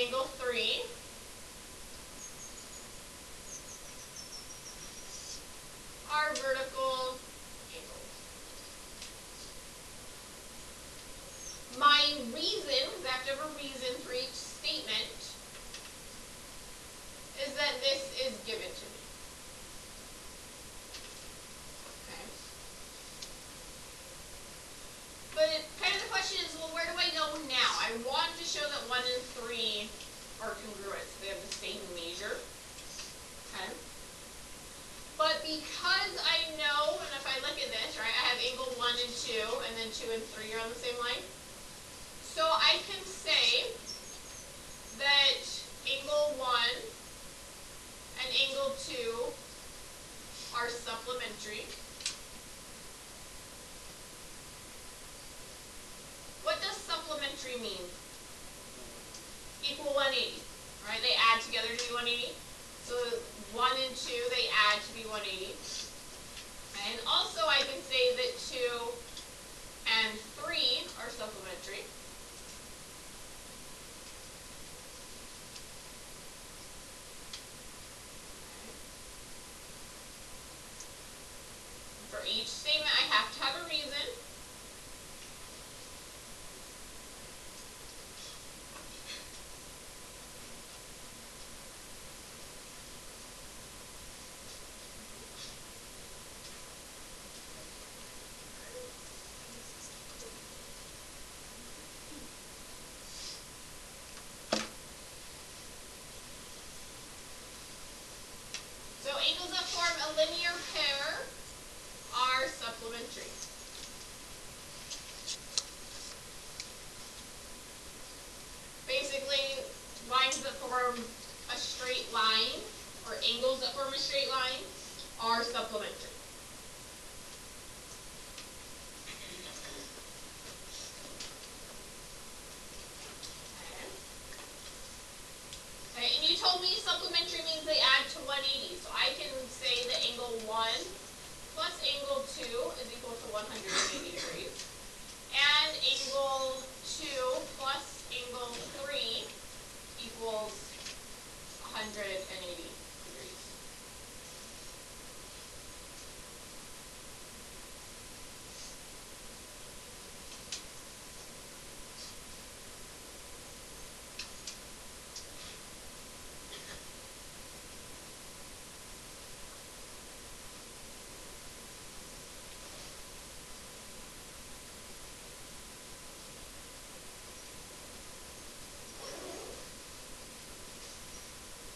angle 3 are vertical angles. My reason, because I have to have a reason for each statement, is that this is given to me. Okay. But kind of the question is, well, where do I know now? I want to show that 1 and 3 are congruent. So they have the same measure. Okay. But because I know, and if I look at this, right, I have angle 1 and 2, and then 2 and 3 are on the same line. So I can say that angle 1 and angle 2 are supplementary. What does supplementary mean? Equal 180, right? They add together to be 180. So 1 and 2, they add to be 180. And also I can say that 2 and 3 are supplementary. For each statement, I have to have a reason. So angles that form a linear pair are supplementary. Basically, lines that form a straight line, or angles that form a straight line, are supplementary. Okay, and you told me supplementary means they add to 180, so I can say that angle 1 plus angle 2 is equal to 180 degrees. And angle 2 plus angle 3 equals 180 degrees.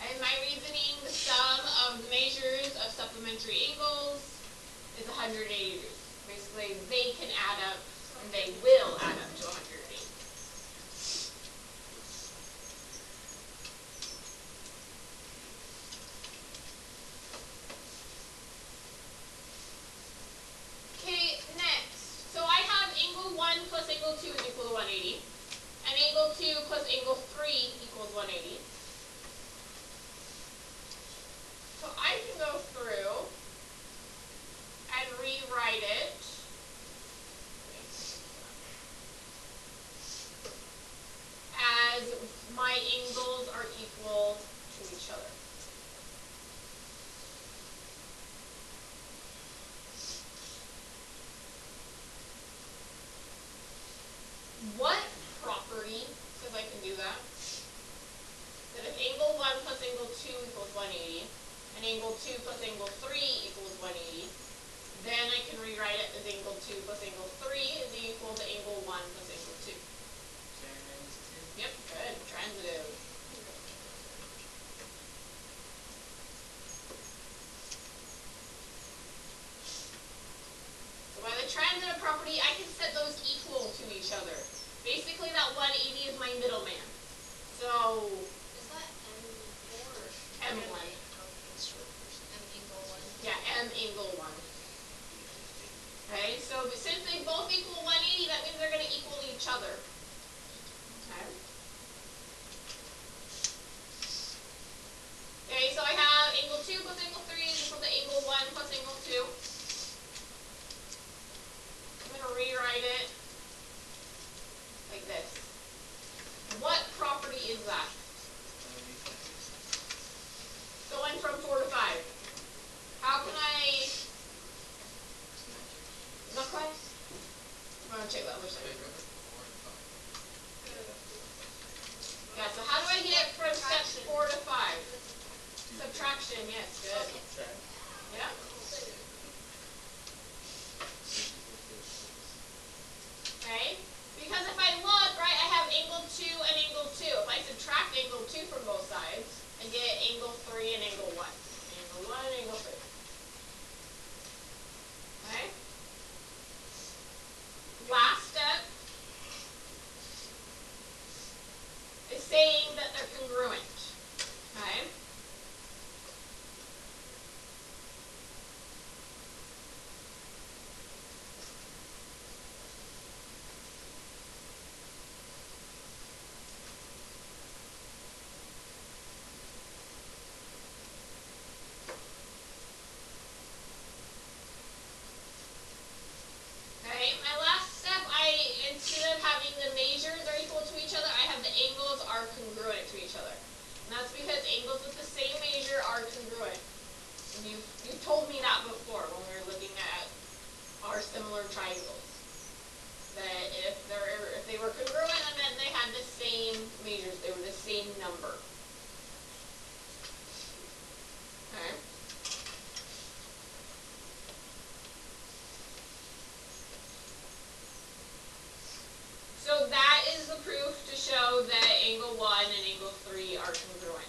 And my reasoning, the sum of the measures of supplementary angles is 180 degrees. Basically, they can add up, and they will add up to 180. Okay, next. So I have angle 1 plus angle 2 is equal to 180. And angle 2 plus angle 3 equals 180. So I can go through and rewrite it as my angles are equal to each other. What property says I can do that? That if angle 1 plus angle 2 equals 180, and angle 2 plus angle 3 equals 180, then I can rewrite it as angle 2 plus angle 3 is equal to angle 1 plus angle 2. Yep, good. Transitive. So by the transitive property, I can set those equal to each other. Basically, that 180 is my middleman. So, Is that M4 or M1. M angle 1? Yeah, M angle 1. Okay, so since they both equal 180, that means they're going to equal each other. Okay. Okay, so I have angle 2 plus angle 3 is equal to angle 1 plus angle 2. I'm going to rewrite it like this. What property is that? congruent. Okay? Okay, my last step, instead of having the measures are equal to each other, I have the angles are congruent to each other. And that's because angles with the same measure are congruent. And you've told me that before when we were looking at our similar triangles. That if they were congruent, that meant they had the same measures, they were the same number. Okay? So that is the proof to show that angle 1 and angle 3 are congruent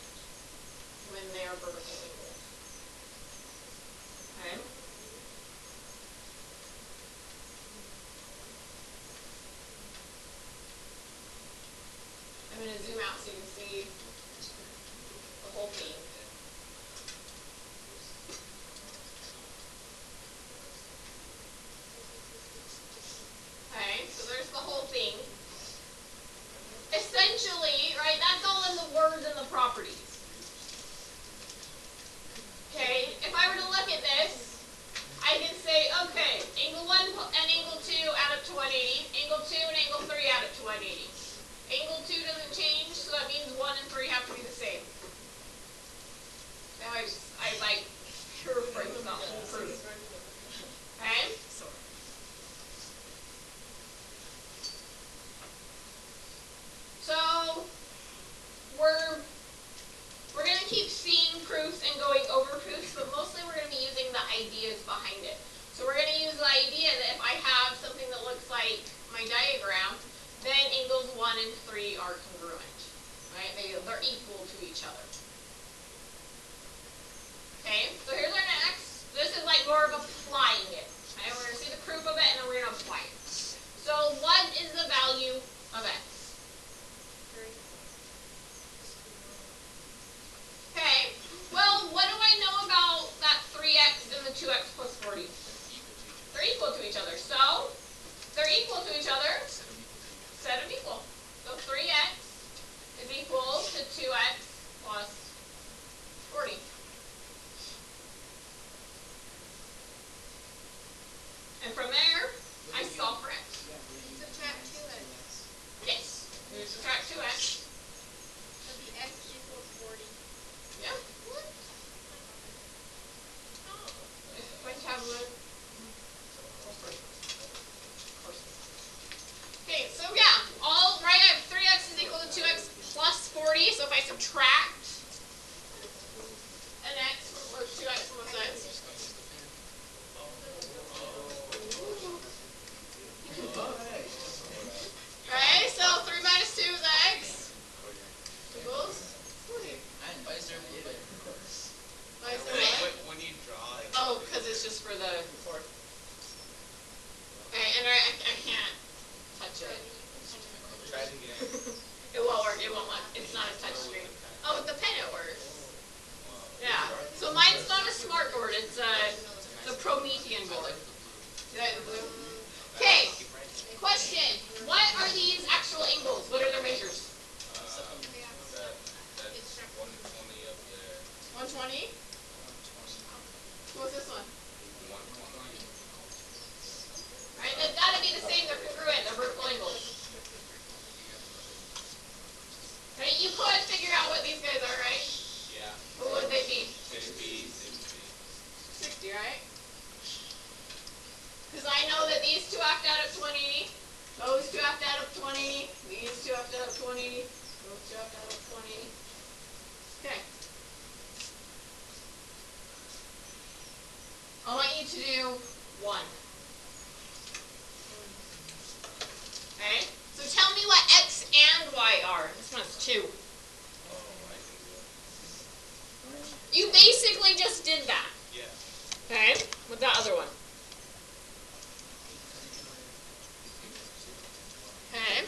when they are vertical angles. Okay? I'm going to zoom out so you can see the whole thing. Okay, so there's the whole thing. Essentially, right, that's all in the words and the properties. Okay, if I were to look at this, I can say, okay, angle 1 and angle 2 add up to 180, angle 2 and angle 3 add up to 180. Angle 2 doesn't change, so that means 1 and 3 have to be the same. Now I like paraphrase that whole proof. Okay? So we're going to keep seeing proofs and going over proofs, but mostly we're going to be using the ideas behind it. So we're going to use the idea that if I have something that looks like my diagram, then angles 1 and 3 are congruent. Right? They're equal to each other. Okay, so here's our next. This is like more of applying it. Okay, we're going to see the proof of it and then we're going to apply it. So what is the value of x? Okay, well, what do I know about that 3x and the 2x plus 40? They're equal to each other. So, they're equal to each other. Set them equal. So 3x is equal to 2x plus 40. And from there, I solve for x. Subtract 2x. Yes, we subtract 2x. So the x equals 40. Yeah. What? Going to have one. Okay, so yeah, right, I have 3x is equal to 2x plus 40, so if I subtract an x or 2x from both sides. Right, so 3 minus 2 is x equals 40. When you draw it. Oh, because it's just for the... Okay, and I can't touch it. Try it again. It won't work, it's not a touch screen. Oh, with the pen it works. Yeah, so mine's not a smart board, it's the Promethean board. See that in blue? Okay, question. What are these actual angles? What are their measures? That's 120 up there. 120? What's this one? 120. Right, they've got to be the same, they're congruent, they're vertical angles. Right, you could figure out what these guys are, right? Yeah. What would they be? 60. 60, right? Because I know that these two have to add up to 180, those two have to add up to 180, these two have to add up to 180, those two have to add up to 180. Okay. I want you to do 1. Okay? So tell me what x and y are. This one's 2. Oh, I can do it. You basically just did that. Yeah. Okay? With that other one. Okay.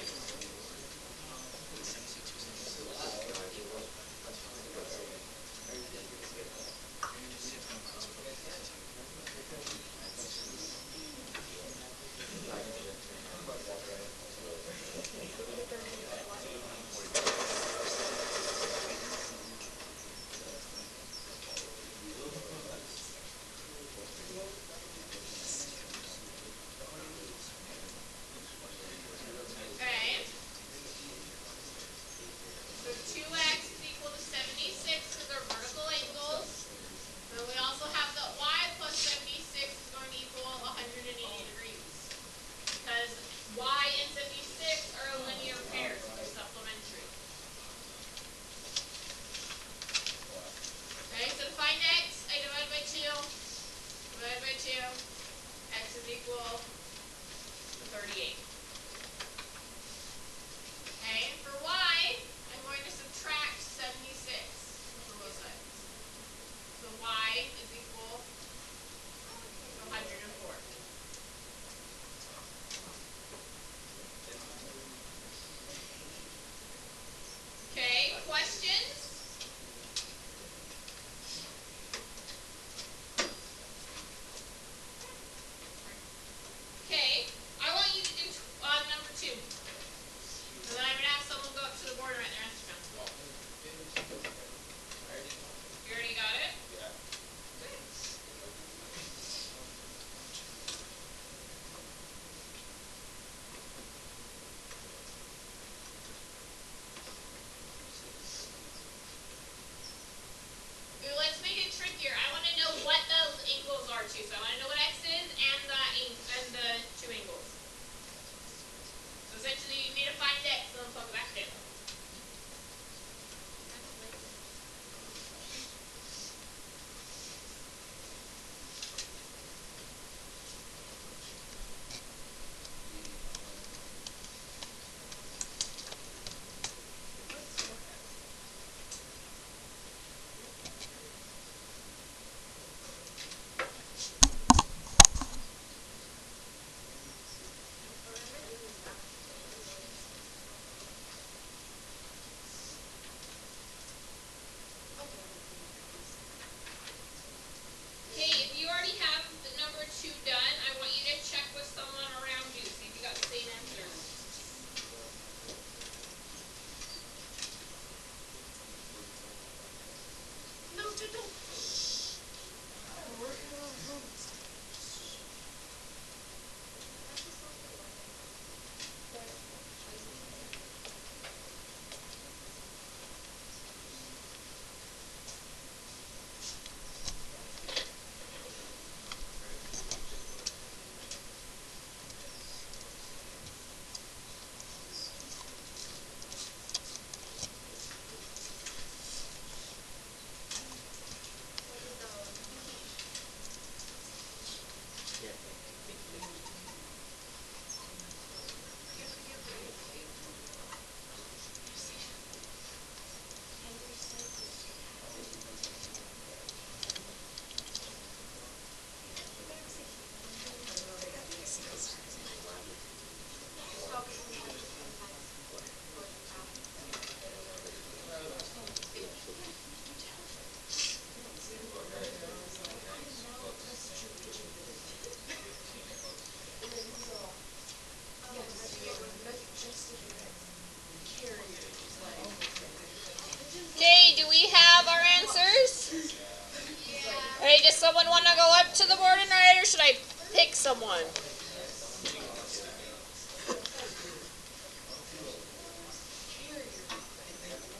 Alright, does someone want to go up to the board and write, or should I pick someone?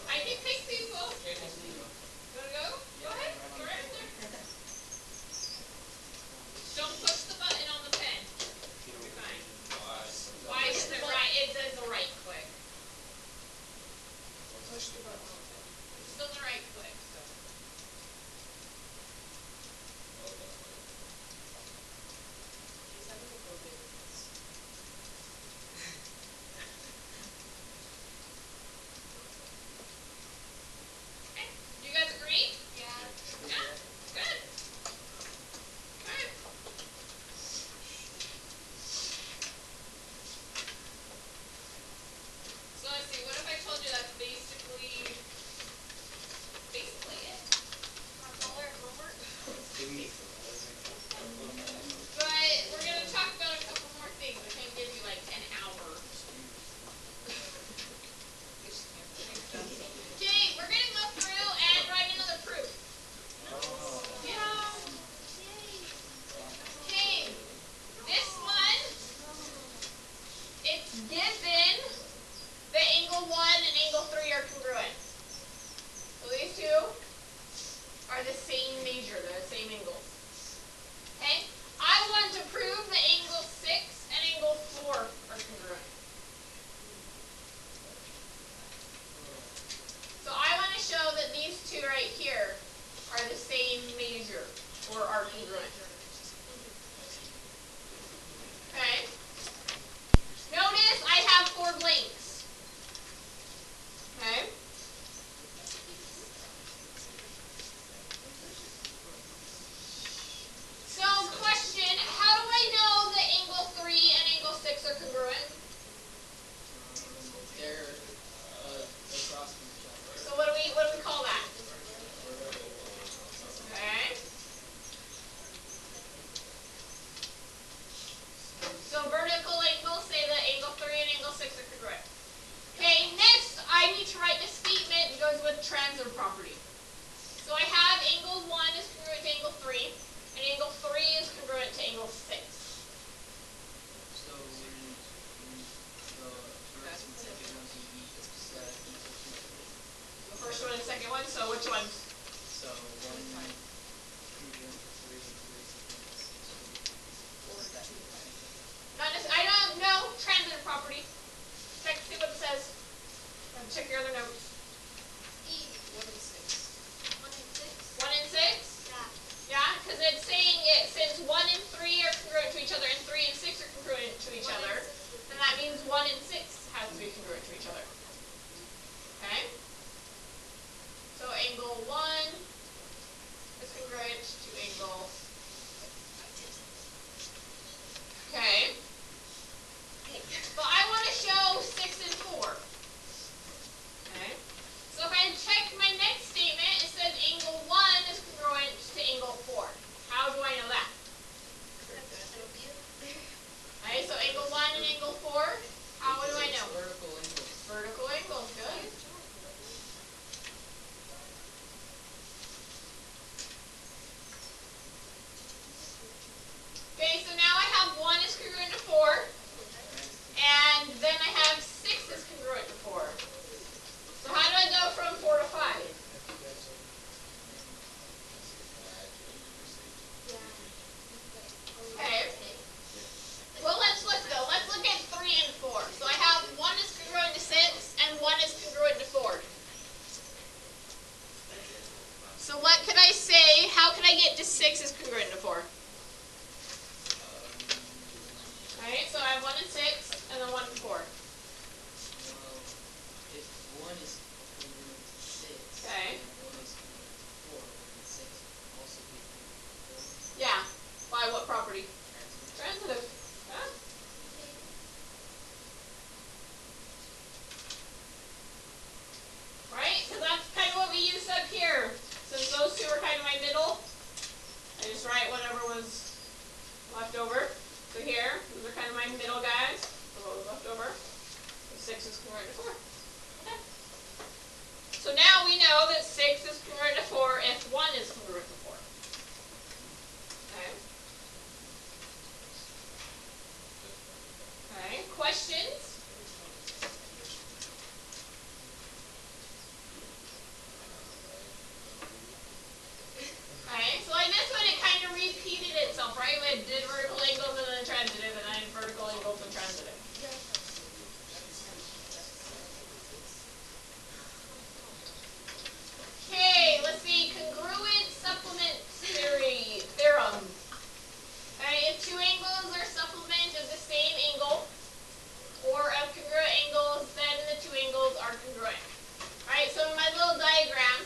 I can pick people. You wanna go? Go ahead. Go right up there. Don't push the button on the pen. You'll be fine. Why is it right? It says the right click. Push the button on the pen. It's still the right click. So. Okay. Do you guys agree? Yeah. Yeah. Good. Okay. So let's see, what if I told you that's basically it? That's all our homework. But we're going to talk about a couple more things. I can't give you like an hour. Okay, we're going to go through and write another proof. Yeah. Okay, this one, it's given the angle 1 and angle 3 are congruent. So these two are the same measure, they're the same angles. Okay? I want to prove that angle 6 and angle 4 are congruent. So I want to show that these two right here are the same measure, or are congruent. Okay? Notice I have 4 blanks. Okay? So, question, how do I know that angle 3 and angle 6 are congruent? They're across from each other. So what do we call that? Okay. So vertical angles say that angle 3 and angle 6 are congruent. Okay, next I need to write this statement. It goes with transitive property. So I have angle 1 is congruent to angle 3, and angle 3 is congruent to angle 6. So when the first and second ones you equal to. The first one and second one, so which ones? So one congruent to 3 and 3 is congruent to 6. Not necessarily, I don't know, transitive property. Check, see what it says. Check your other notes. E. 1 and 6. 1 and 6. 1 and 6? Yeah. Yeah, because it's saying it since 1 and 3 are congruent to each other and 3 and 6 are congruent to each other, then that means 1 and 6 has to be congruent to each other. Okay? So angle 1 is congruent to angle. Okay. But I want to show 6 and 4. Okay. So if I check my next statement, it says angle 1 is congruent to angle 4. How do I know that? Okay, so angle 1 and angle 4, how do I know? Vertical angles. Vertical angles, good. Okay, so now I have 1 is congruent to 4, and then I have 6 is congruent to 4. So how do I go from 4 to 5? Okay. Well, let's look though. Let's look at 3 and 4. So I have 1 is congruent to 6 and 1 is congruent to 4. So what could I say? How could I get to 6 is congruent to 4? Alright, so I have 1 and 6 and then 1 and 4. Well, if 1 is congruent to 6, Okay. and 1 is congruent to 4, then 6 will also be congruent to 4. Yeah. By what property? Transitive. Transitive. Yeah. Right? Because that's kind of what we used up here. Since those two are kind of my middle, I just write whatever was left over. So here, those are kind of my middle guys. So what was left over? So 6 is congruent to 4. Okay. So now we know that 6 is congruent to 4 if 1 is congruent to 4. questions? Okay, so like this one, it kind of repeated itself, right? We did vertical angles and then transitive, and then vertical angles and transitive. Okay, let's see, congruent supplement theorem. Okay, if two angles are supplement of the same angle, or of congruent angles, then the two angles are congruent. Alright, so in my little diagram,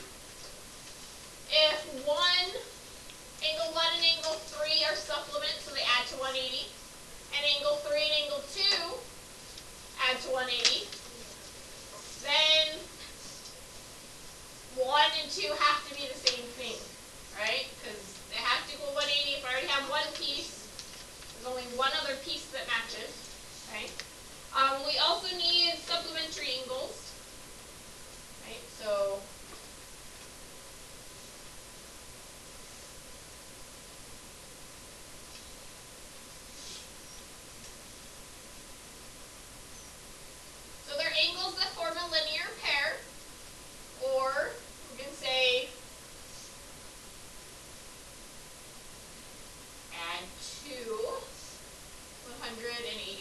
if angle 1 and angle 3 are supplement, so they add to 180, and angle 3 and angle 2 add to 180, then 1 and 2 have to be the same thing, right? Because they have to equal 180. If I already have one piece, there's only one other piece that matches, right? We also need supplementary angles, right? So they're angles that form a linear pair, or we can say add to 180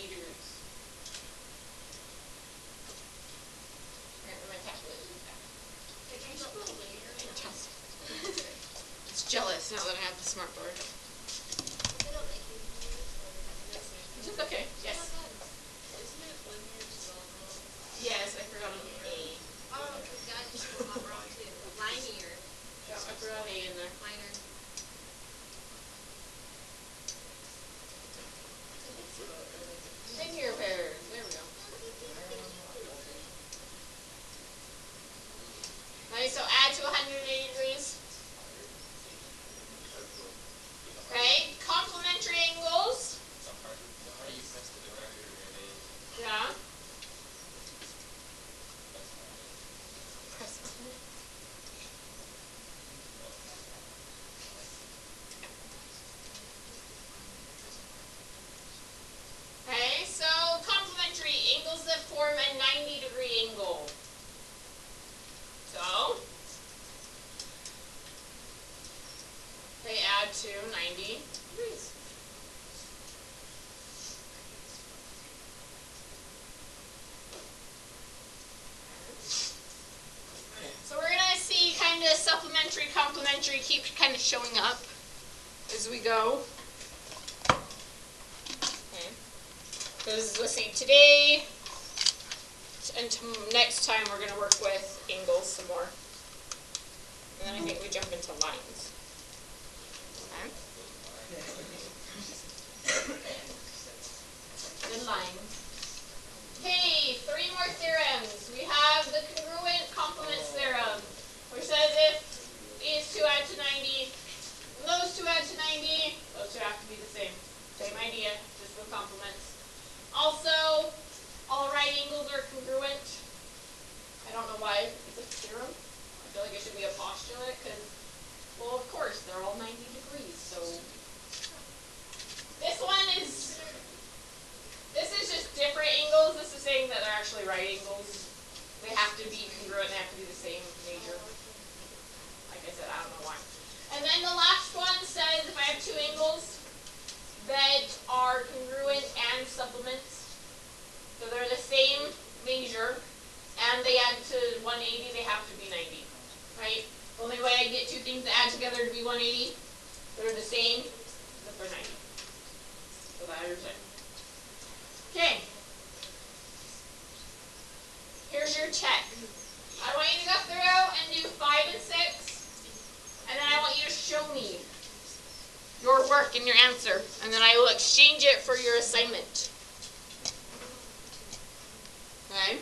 degrees. Apparently my tablet is back. It's jealous now that I have the smart board. It's okay. Yes. Isn't it linear spelled wrong? Yes, I forgot an A. Oh, okay, I just spelled that wrong too. Linear. Yeah, I forgot an A in there. Minor. Linear pairs. There we go. Alright, so add to 180 degrees. Okay, complementary angles. Yeah. Okay, so complementary angles that form a 90-degree angle. So they add to 90 degrees. So we're going to see kind of supplementary, complementary keep kind of showing up as we go. Okay. Because let's see, today and next time we're going to work with angles some more. And then I think we jump into lines. Okay. Then lines. Okay, 3 more theorems. We have the congruent complements theorem, which says if these two add to 90, and those two add to 90, those two have to be the same. Same idea, just with complements. Also, all right angles are congruent. I don't know why it's a theorem. I feel like it should be a postulate because, well, of course, they're all 90 degrees. So this is just different angles. This is saying that they're actually right angles. They have to be congruent. They have to be the same major. Like I said, I don't know why. And then the last one says if I have two angles that are congruent and supplements, so they're the same measure, and they add to 180, they have to be 90, right? The only way I get two things to add together to be 180, they're the same, but they're 90. So that is it. Okay. Here's your check. I want you to go through and do 5 and 6, and then I want you to show me your work and your answer, and then I will exchange it for your assignment. Okay?